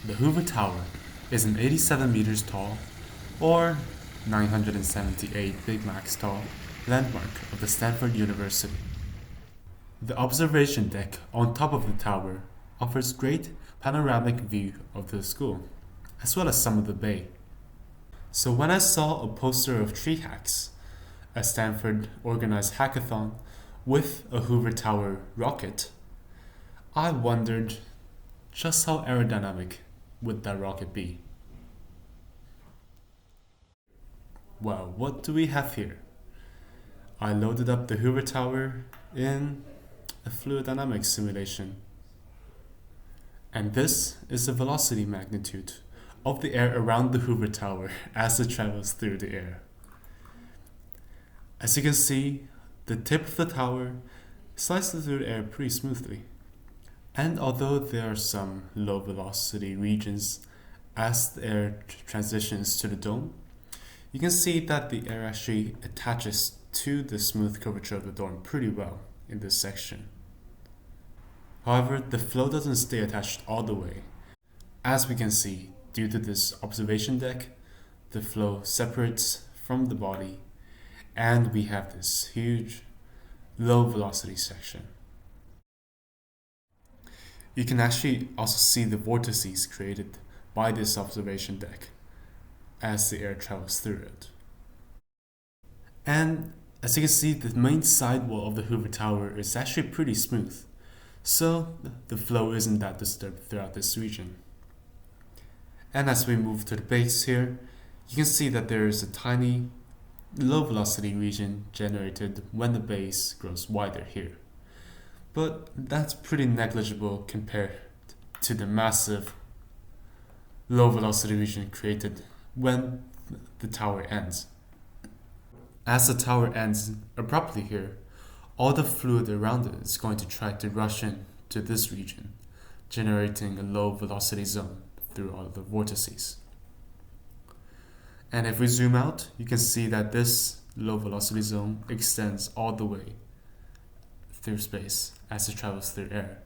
The Hoover Tower is an 87 meters tall, or 978 Big Macs tall, landmark of the Stanford University. The observation deck on top of the tower offers great panoramic view of the school, as well as some of the bay. So when I saw a poster of Treehacks, a Stanford organized hackathon with a Hoover Tower rocket, I wondered just how aerodynamic would that rocket be? Well, what do we have here? I loaded up the Hoover Tower in a fluid dynamics simulation. And this is the velocity magnitude of the air around the Hoover Tower as it travels through the air. As you can see, the tip of the tower slices through the air pretty smoothly. And although there are some low velocity regions as the air transitions to the dome, you can see that the air actually attaches to the smooth curvature of the dome pretty well in this section. However, the flow doesn't stay attached all the way. As we can see, due to this observation deck, the flow separates from the body, and we have this huge low velocity section. You can actually also see the vortices created by this observation deck as the air travels through it. And as you can see, the main sidewall of the Hoover Tower is actually pretty smooth, so the flow isn't that disturbed throughout this region. And as we move to the base here, you can see that there is a tiny low velocity region generated when the base grows wider here. But that's pretty negligible compared to the massive low velocity region created when the tower ends. As the tower ends abruptly here, all the fluid around it is going to try to rush in to this region, generating a low velocity zone through all of the vortices. And if we zoom out, you can see that this low velocity zone extends all the way through space as it travels through air.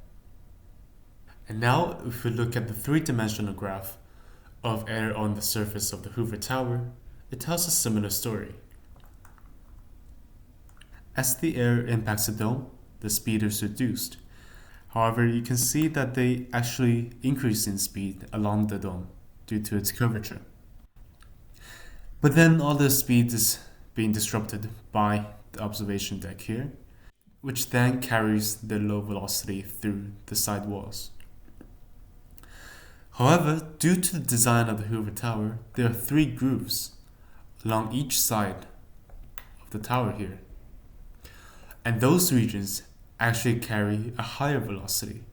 And now if we look at the three-dimensional graph of air on the surface of the Hoover Tower, it tells a similar story. As the air impacts the dome, the speed is reduced. However, you can see that they actually increase in speed along the dome due to its curvature. But then all the speed is being disrupted by the observation deck here, which then carries the low velocity through the side walls. However, due to the design of the Hoover Tower, there are three grooves along each side of the tower here. And those regions actually carry a higher velocity.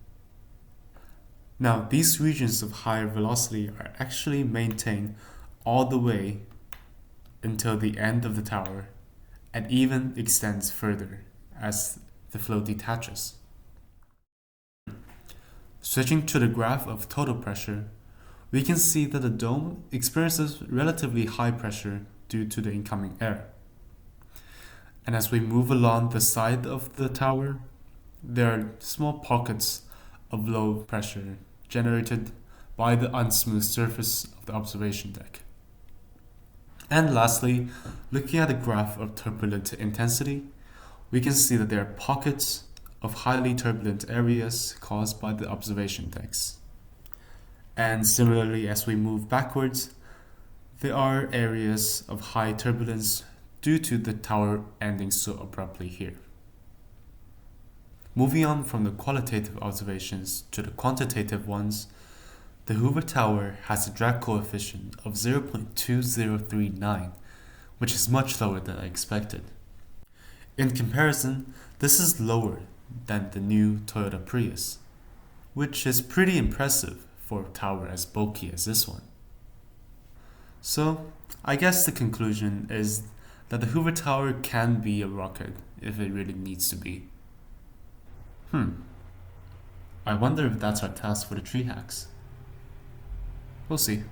Now, these regions of higher velocity are actually maintained all the way until the end of the tower and even extends further as the flow detaches. Switching to the graph of total pressure, we can see that the dome experiences relatively high pressure due to the incoming air. And as we move along the side of the tower, there are small pockets of low pressure generated by the unsmooth surface of the observation deck. And lastly, looking at the graph of turbulent intensity, we can see that there are pockets of highly turbulent areas caused by the observation decks. And similarly, as we move backwards, there are areas of high turbulence due to the tower ending so abruptly here. Moving on from the qualitative observations to the quantitative ones, the Hoover Tower has a drag coefficient of 0.2039, which is much lower than I expected. In comparison, this is lower than the new Toyota Prius, which is pretty impressive for a tower as bulky as this one. So, I guess the conclusion is that the Hoover Tower can be a rocket if it really needs to be. I wonder if that's our task for the Treehacks. We'll see.